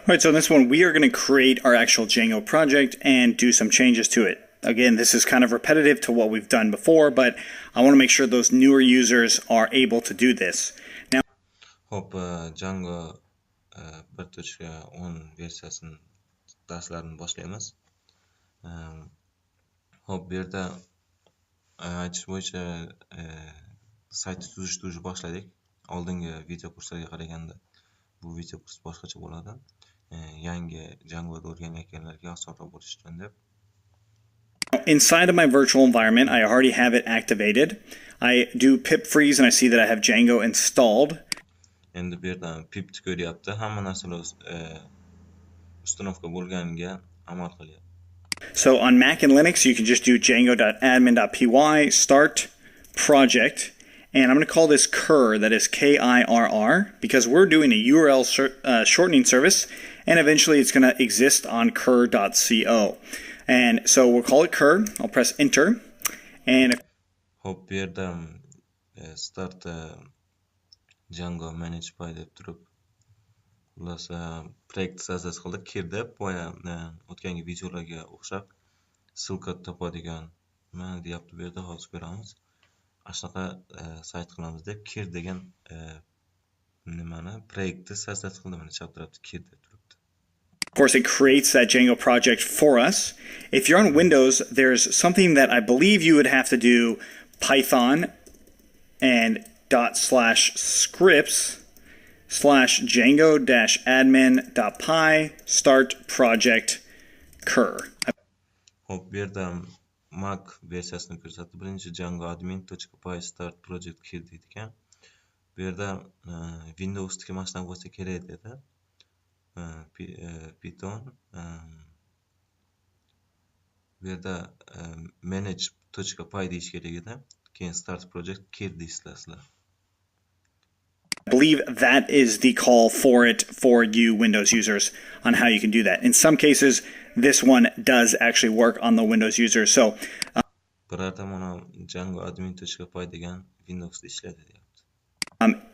All right, so in this one, we are going to create our actual Django project and do some changes to it. Again, this is kind of repetitive to what we've done before, but I want to make sure those newer users are able to do this. Now, Hop, Django 1.10 versiyasini darslarini boshlaymiz. Hop, bu yerda aytish bo'yicha sayt tuzishni boshladik. Oldingi video kurslarga qaraganda bu video kurs boshqacha bo'ladi. Yangi Django'da o'rganayotganlarga osonroq bo'lishi uchun deb. inside of my virtual environment, I already have it activated. I do pip freeze and I see that I have Django installed. Endi bu yerdan pip ko'ryapti. Hamma narsalar uстановка bo'lganiga amal qilyapti. So on Mac and Linux, you can just do django.admin.py start project. And I'm going to call this cur, that is Kirr, because we're doing a URL shortening service, and eventually it's going to exist on cur.co. And so we'll call it cur. I'll press enter. And Hop, bu yerda start Django manage py deb turib, xullas proyekt sozdasi qildik. Kirdi, boya o'tgangi videolarga o'xshab ссылка topadigan nima deyapti bu yerda, hozir ko'ramiz. Ashunaqa sayt qilamiz deb kir degan nimani proyektni sozdasi qildi. Mana chaptiribdi kir deb turibdi. of course, it creates that Django project for us. If you're on Windows, there's something that I believe you would have to do Python and /scripts/django-admin.py start project cur. Hop, bu yerda Mac versiyasini ko'rsatdi. Birinchi Django admin.py start project kir deydi ekan. Bu yerda Windows'dagi mashina bo'lsa kerak dedi. Python bu yerda manage.py deyish kerak edi. Keyin start project kir deysizlar. I believe that is the call for it for you Windows users on how you can do that. In some cases, this one does actually work on the Windows users. So birorta mana Django admin.py degan Windowsda ishlaydi deyapti.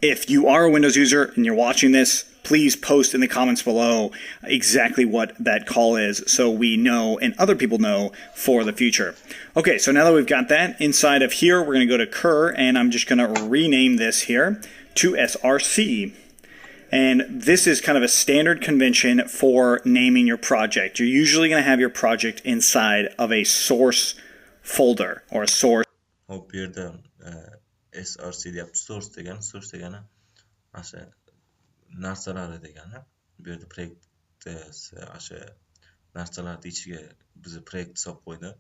If you are a Windows user and you're watching this, please post in the comments below exactly what that call is so we know and other people know for the future. Okay, so now that we've got that, inside of here, we're going to go to cur, and I'm just going to rename this here to src. And this is kind of a standard convention for naming your project. You're usually going to have your project inside of a source folder or a source. Hop, bu yerda src deyapti. Source degani asha narsalari degani. Bu yerda proyekt asha narsalarni ichiga bizni proyekt solib qo'ydi.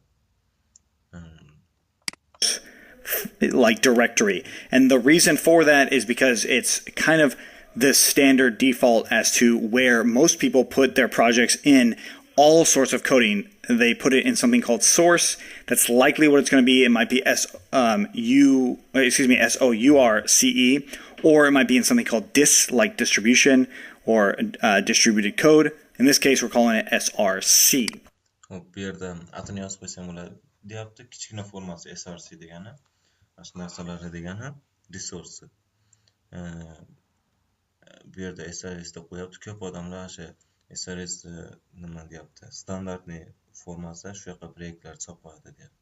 Like directory. And the reason for that is because it's kind of the standard default as to where most people put their projects in all sorts of coding. They put it in something called source. That's likely what it's going to be. It might be source, or it might be in something called dis, like distribution or distributed code. In this case, we're calling it src. Hop, bu yerda atini yozib qo'ysam bo'ladi deyapti. Kichkina formasi src degani, mana narsalari degani, resource. Bu yerda srs deb qo'yapti. Ko'p odamlar o'sha srs nima deyapti, standartni formasi shu yoqqa proyektlar solib qo'yadi deyapti.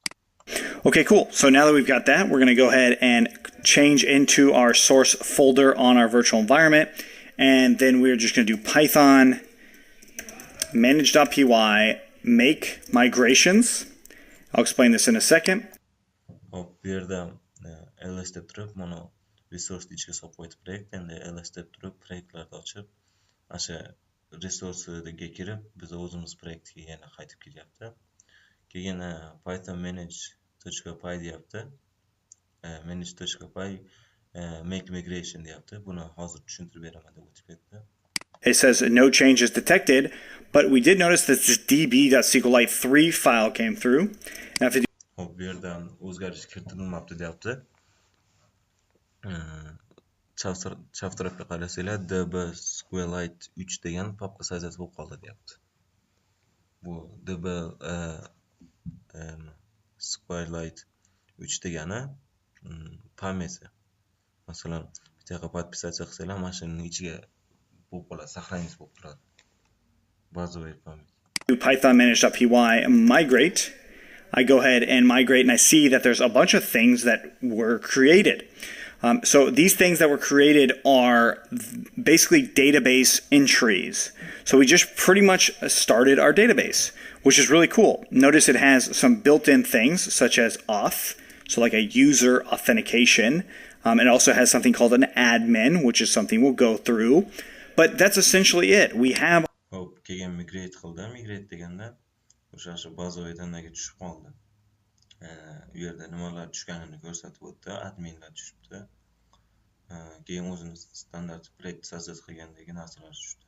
Okay, cool. So now that we've got that, we're going to go ahead and change into our source folder on our virtual environment. And then we're just going to do Python manage.py make migrations. I'll explain this in a second. Hop, bu yerda ls deb turib, mana resource ichiga solib qo'ydi proyekt. Endi ls deb turib proyektlarni ochib, o'sha resursiga kirib, biz o'zimiz proyektga yana qaytib kelyapti. Keyin Python manage.py deyapti. Manage.py make migration deyapti. Buni hozir tushuntirib beraman deb o'tib ketdi. It says no changes detected, but we did notice that this db.sqlite3 file came through. Now, if you Hop, bu yerda o'zgarish kiritilmabdi deyapti. Chaptirabga qarasanglar db sqlite 3 degan papka sozdasi bo'lib qoldi deyapti. Bu db sqlite 3 degani pamyasi. Masalan, bitta yoqqa podpisatsiya qilsanglar, mashinaning ichiga bo'lib qoladi, saqlangiz bo'lib turadi. bazovoy pamyat. To Python manage.py migrate, I go ahead and migrate and I see that there's a bunch of things that were created. So these things that were created are basically database entries. So we just pretty much started our database, which is really cool. Notice it has some built-in things such as auth, so like a user authentication. It also has something called an admin, which is something we'll go through. But that's essentially it. We have Hop, keyin migrate qildim. Migrate deganda o'sha bazovoydan tushib qoldi. U yerda nimalar tushganini ko'rsatib o'tdi. Adminlar tushibdi. Keyin o'zimiz standart project success qilgandagi narsalar tushdi.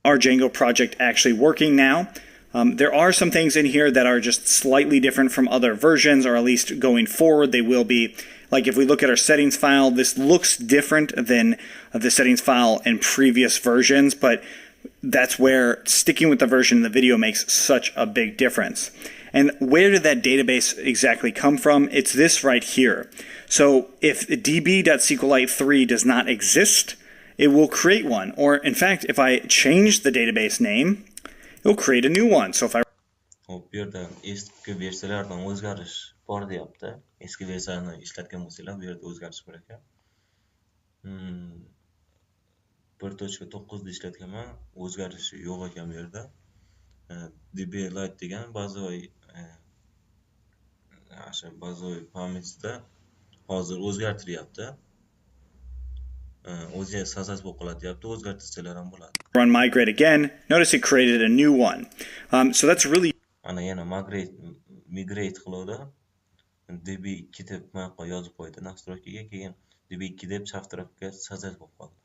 Our Django project actually working now. There are some things in here that are just slightly different from other versions, or at least going forward they will be. Like if we look at our settings file, this looks different than the settings file in previous versions, but that's where sticking with the version in the video makes such a big difference. And where did that database exactly come from? It's this right here. So if db.sqlite3 does not exist, it will create one. Or in fact, if I change the database name, it will create a new one. So if I Hop, bu yerda eski versiyalardan o'zgarish bor deyapti. Eski versiyani ishlatgan bo'lsanglar, bu yerda o'zgarish bor ekan. 1.9 da ishlatganman, o'zgarishi yo'q ekan bu yerda. dblite degan bazovoy bazovoy pamyatda hozir o'zgartiryapti. O'zi sazas bo'lib qoladi deyapti, o'zgartirsalar ham bo'ladi. run migrate again, notice it created a new one. So that's really Ana yana migrate qiluvdi. db2 deb yozib qo'ydi nastroykaga, keyin db2 deb chap tarafga sazas bo'lib qoldi.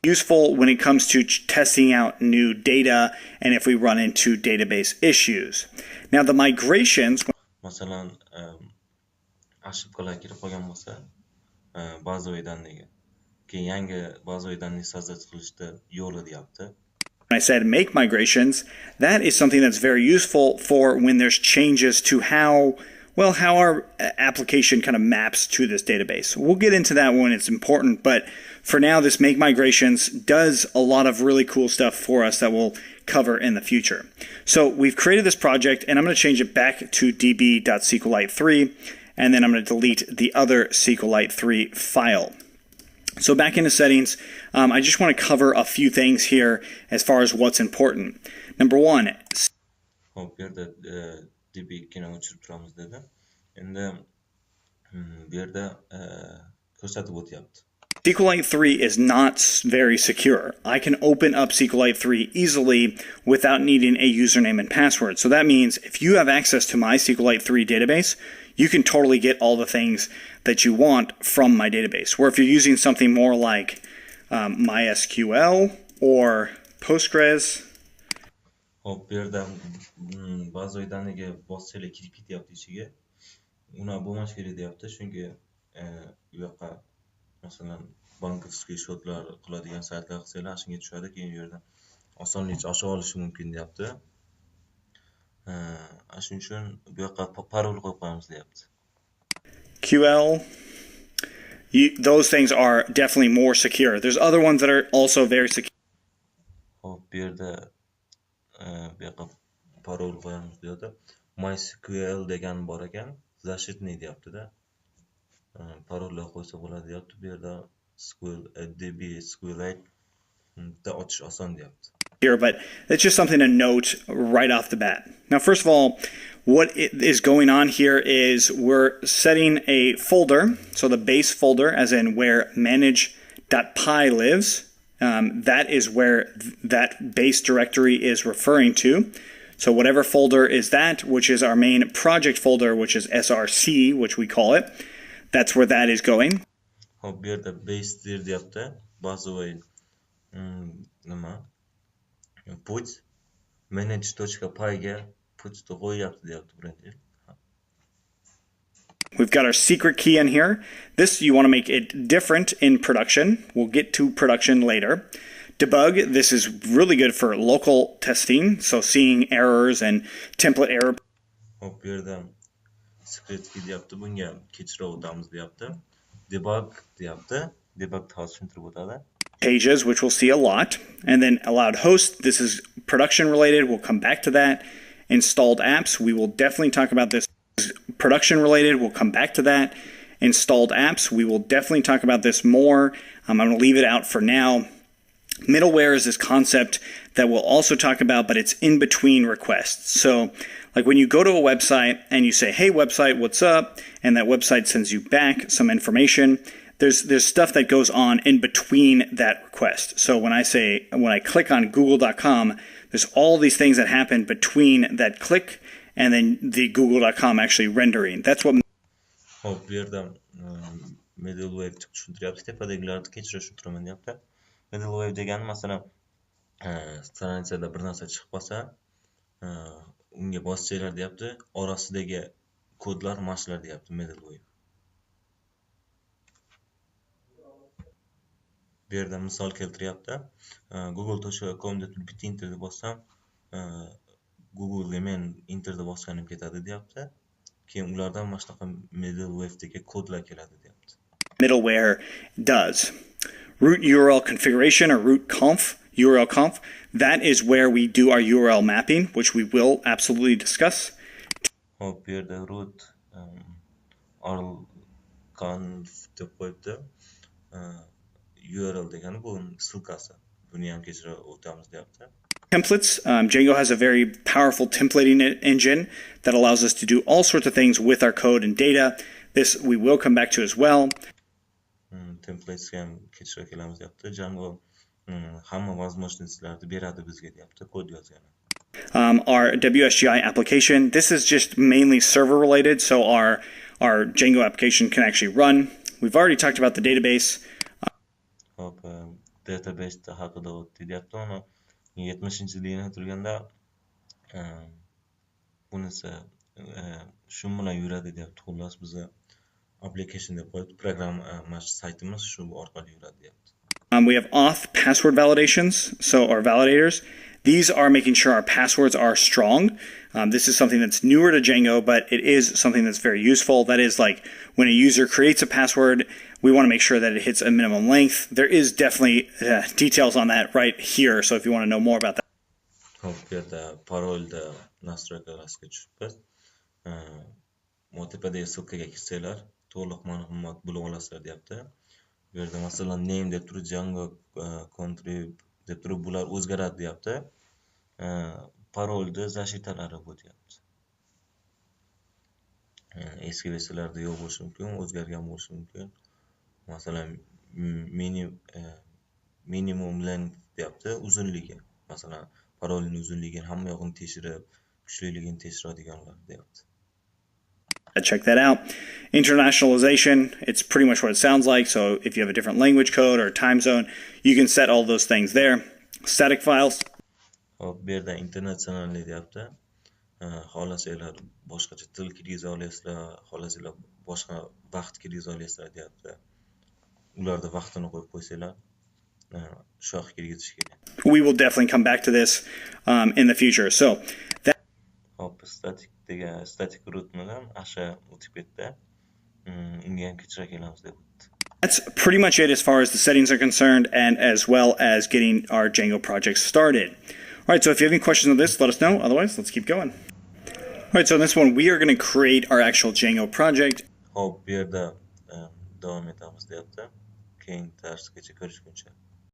useful when it comes to testing out new data and if we run into database issues. Now the migrations, Masalan, ошибкалар kirib qolgan bo'lsa, bazovoydan keyin yangi bazovoydan sazas qilishda yo'li deyapti. when I said make migrations, that is something that's very useful for when there's changes to how our application kind of maps to this database. We'll get into that when it's important, but for now, this make migrations does a lot of really cool stuff for us that we'll cover in the future. So we've created this project, and I'm going to change it back to db.sqlite3, and then I'm going to delete the other SQLite3 file. So back into settings, I just want to cover a few things here as far as what's important. Number one, Hop, bu yerda db2ni o'chirib turamiz dedi. Endi bu yerda ko'rsatib o'tyapti. SQLite3 is not very secure. I can open up SQLite3 easily without needing a username and password. So that means if you have access to my SQLite3 database, you can totally get all the things that you want from my database. Where if you're using something more like MySQL or Postgres, Hop, bu yerda bazovoydaniga bossanglar kirib ketyapti ichiga. Uni bo'lmash kerak deyapti, chunki u yoqqa masalan bankovskiy shotlar qiladigan saytlar qilsanglar shunga tushadi, keyin u yerdan osonlikcha ochib olish mumkin deyapti. Shuning uchun bu yoqqa parol qo'yib qo'yamiz deyapti. QL, those things are definitely more secure. There's other ones that are also very secure. Hop, bu yerda bu yoqqa parol qo'yamiz deyapti. MySQL degan bor ekan, защитный deyapti-da. Parollar qo'ysa bo'ladi deyapti. Bu yerda db SQLite da ochish oson deyapti. Here, but it's just something to note right off the bat. Now, first of all, what is going on here is we're setting a folder, so the base folder, as in where manage.py lives, that is where that base directory is referring to. So whatever folder is that, which is our main project folder, which is src, which we call it, that's where that is going. Hop, bu yerda base deyapti. Bazovoy nima? Put manage.py ga putni qo'yapti deyapti birinchi. We've got our secret key in here. This, you want to make it different in production. We'll get to production later. Debug, this is really good for local testing, so seeing errors and template error. Hop, bu yerda secret key deyapti, bunga kechirib o'tamiz deyapti. Debug deyapti. Debug hozir tushuntirib o'tadi. Pages, which we'll see a lot, and then allowed host. This is production related. We'll come back to that. Installed apps, we will definitely talk about this. Production related, we'll come back to that. Installed apps, we will definitely talk about this more. I'm going to leave it out for now. Middleware is this concept that we'll also talk about, but it's in between requests. So like when you go to a website and you say, hey website, what's up? And that website sends you back some information. There's stuff that goes on in between that request. So when I click on google.com, there's all these things that happen between that click and then the google.com actually rendering. That's what. Hop, bu yerda middleware tushuntiryapti. Tepadagilarni kechirishni turaman deyapti. Middleware degani masalan stransiyada bir narsa chiqib qolsa, unga bossanglar deyapti, orasidagi kodlar mashlar deyapti middleware. Bu yerda misol keltiryapti. google.com deb bitta enterni bossam, Google'ga men enterni bosganim ketadi deyapti. Keyin ulardan mana shunaqa middleware'dagi kodlar keladi deyapti. Middleware does. Root URL configuration or root conf, URL conf, that is where we do our URL mapping, which we will absolutely discuss. Hop, bu yerda root URL conf deb qo'yibdi. URL degani bu ссылкасы. Buni ham kechirib o'tamiz deyapti. Templates. Django has a very powerful templating engine that allows us to do all sorts of things with our code and data. This we will come back to as well. Templates ham kechirib kelamiz deyapti. Django hamma возможностьlarni beradi bizga deyapti kod yozgani. Our WSGI application. This is just mainly server related, so our Django application can actually run. We've already talked about the database. Hop, database haqida o'tdi deyapti. Uni 70-yilda turganda bunisi shu bilan yuradi deyapti. Xullas bizni application deb qo'yib, programma saytimiz shu orqali yuradi deyapti. We have auth password validations, or validators. These are making sure our passwords are strong. This is something that's newer to Django, but it is something that's very useful. That is like when a user creates a password, we want to make sure that it hits a minimum length. There is definitely details on that right here, so if you want to know more about that. Hop, bu yerda parolda настройкаларga tushibmiz. Tepadagi ссылкаga kirsanglar, to'liq ma'lumot bilib olasizlar deyapti. Bu yerda masalan name deb turib Django contrib deb turib bular o'zgaradi deyapti. Parolda zashitalari bu deyapti. Eski versiyalarda yo'q bo'lishi mumkin, o'zgargan bo'lishi mumkin. Masalan minimum length deyapti, uzunligi. Masalan parolning uzunligini hamma yog'ini tekshirib, kuchliligini tekshiradiganlar deyapti. Check that out. Internationalization, it's pretty much what it sounds like. So if you have a different language code or time zone, you can set all those things there. Static files. Hop, bu yerda internationally deyapti. Xohlasanglar boshqacha til kirgiza olasizlar, xohlasanglar boshqa vaqt kirgiza olasizlar deyapti. Ularda vaqtini qo'yib qo'ysanglar, shu yoqqa kirgizish kerak. We will definitely come back to this in the future. So that. Hop, static root bilan asha o'tib ketdi. Unga ham kechira kelamiz deb o'tdi. That's pretty much it as far as the settings are concerned, and as well as getting our Django project started. All right, so if you have any questions on this, let us know. Otherwise, let's keep going. All right, so in this one, we are going to create our actual Django project. Hop, bu yerda davom etamiz deyapti. Keyingi darsgacha ko'rishguncha.